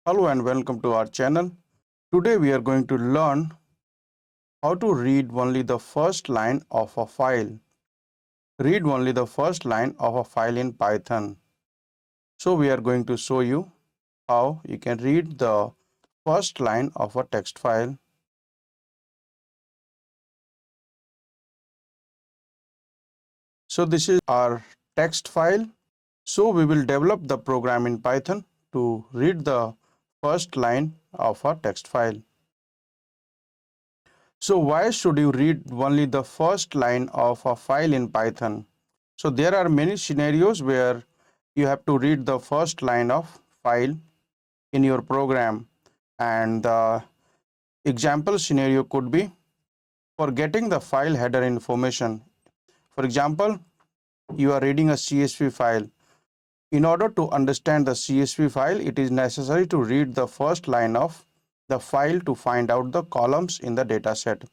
Hello and welcome to our channel. Today we are going to learn how to read only the first line of a file. Read only the first line of a file in Python. So we are going to show you how you can read the first line of a text file. So this is our text file. So we will develop the program in Python to read the first line of a text file. So why should you read only the first line of a file in Python? So there are many scenarios where you have to read the first line of file in your program, and the example scenario could be for getting the file header information. For example, you are reading a CSV file. In order to understand the CSV file, it is necessary to read the first line of the file to find out the columns in the data set.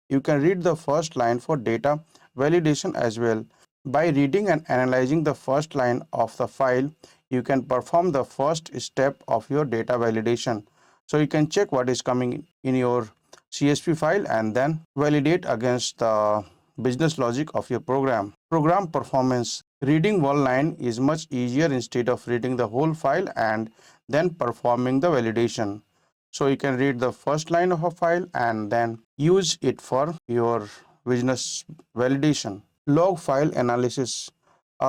You can read the first line for data validation as well. By reading and analyzing the first line of the file, you can perform the first step of your data validation. So you can check what is coming in your CSV file and then validate against the business logic of your program. Program performance. Reading one line is much easier instead of reading the whole file and then performing the validation. So you can read the first line of a file and then use it for your business validation. Log file analysis.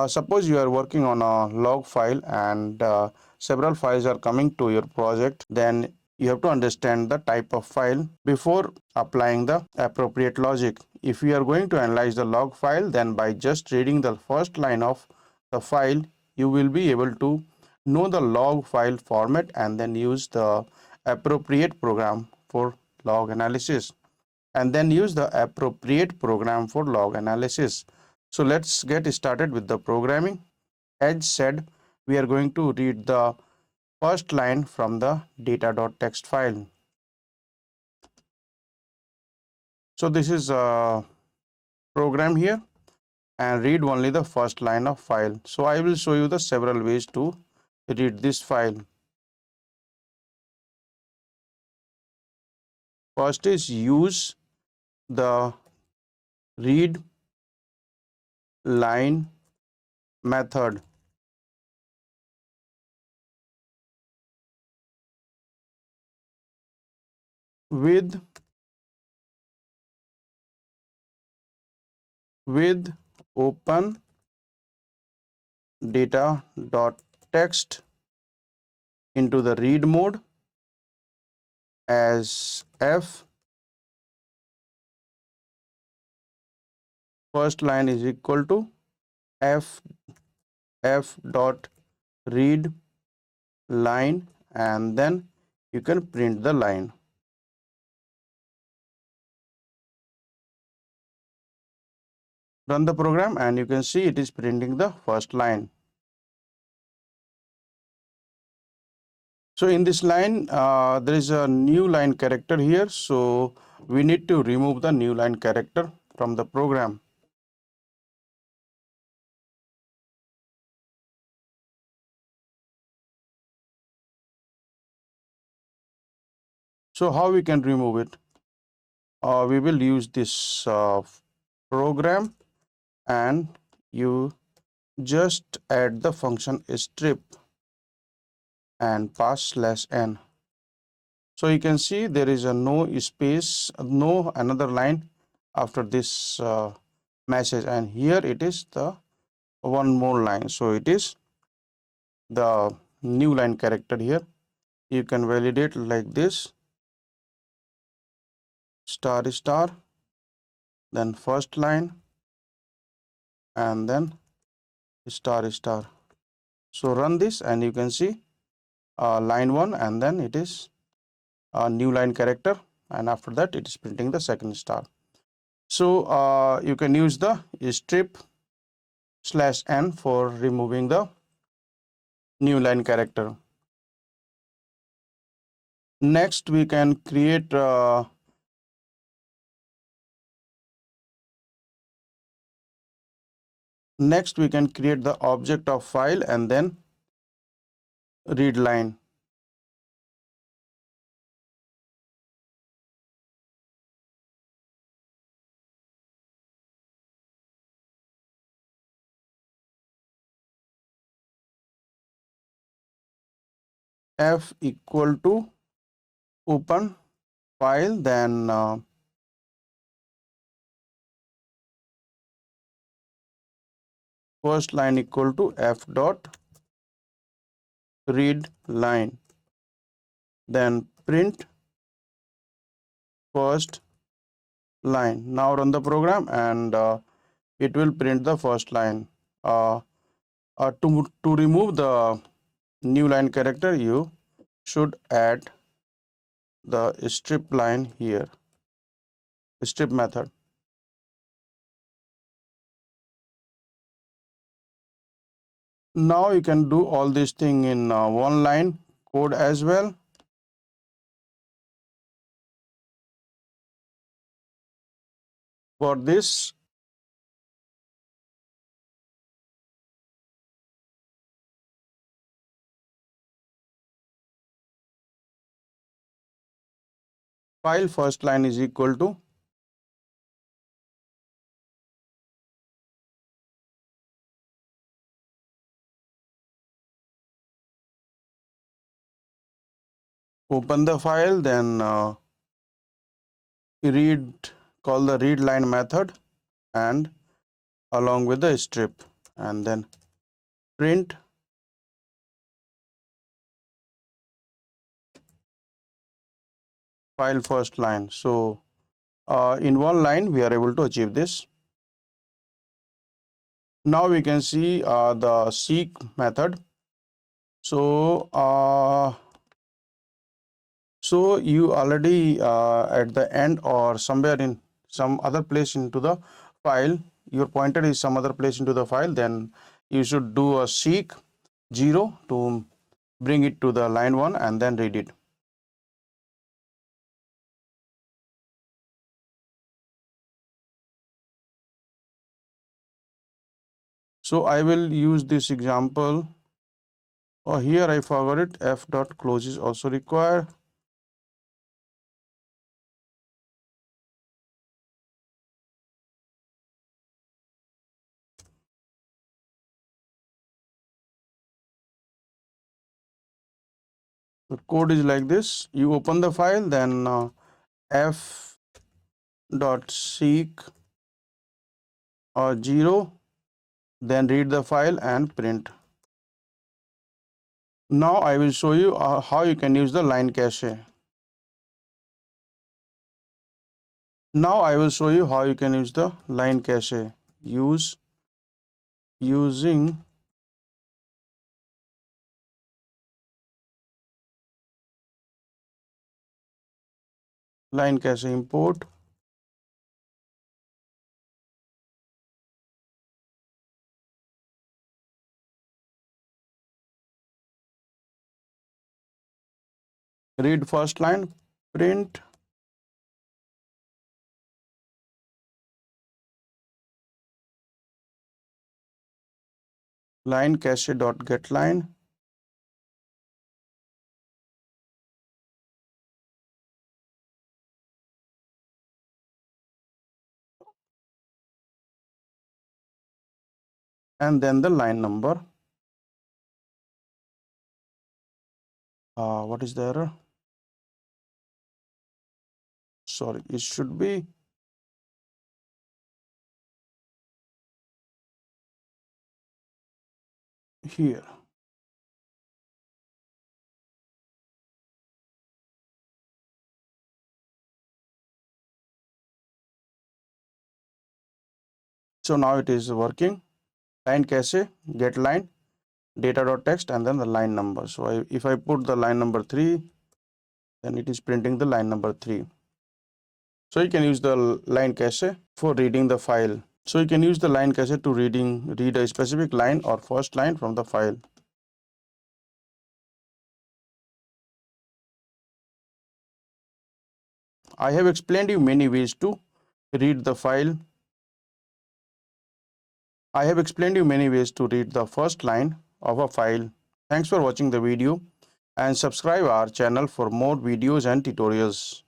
Suppose you are working on a log file and several files are coming to your project, then you have to understand the type of file before applying the appropriate logic. If you are going to analyze the log file, then by just reading the first line of the file, you will be able to know the log file format and then use the appropriate program for log analysis, and then use the appropriate program for log analysis. So let's get started with the programming. As said, we are going to read the first line from the data.txt file. So this is a program here, and read only the first line of file. So I will show you the several ways to read this file. First is use the read line method. with open data.txt into the read mode as f first line is equal to f dot read line, and then you can print the line. Run the program and you can see it is printing the first line. So in this line, there is a new line character here. So we need to remove the new line character from the program. So how we can remove it? We will use this program, and you just add the function strip and pass /n. So you can see there is a no space, no another line after this message, and here it is the one more line. So it is the new line character here. You can validate like this: star star, then first line, and then star star. So run this and you can see line 1, and then it is a new line character, and after that it is printing the second star. So you can use the strip /n for removing the new line character. Next we can create the object of file and then read line. f equal to open file, then first line equal to f dot read line, then print first line. Now run the program and it will print the first line. To remove the new line character, you should add the strip line here, strip method. Now you can do all this thing in one line code as well. For this, file first line is equal to open the file, then read, call the read line method and along with the strip, and then print file first line. So in one line we are able to achieve this. Now we can see the seek method. So so you already at the end or somewhere in some other place into the file, your pointer is some other place into the file, then you should do a seek 0 to bring it to the line 1 and then read it. So I will use this example. Oh, here I forgot it. F dot close is also required. The code is like this. You open the file, then f dot seek 0, then read the file and print. Now I will show you how you can use the line cache. Now I will show you how you can use the line cache. Using line cache import. Read first line, print line cache dot get line, and then the line number. What is the error? Sorry, it should be here. So now it is working. Line cache, get line, data.text, and then the line number. So if I put the line number 3, then it is printing the line number 3. So you can use the line cache for reading the file. So you can use the line cache to read a specific line or first line from the file. I have explained you many ways to read the file. I have explained you many ways to read the first line of a file. Thanks for watching the video and subscribe our channel for more videos and tutorials.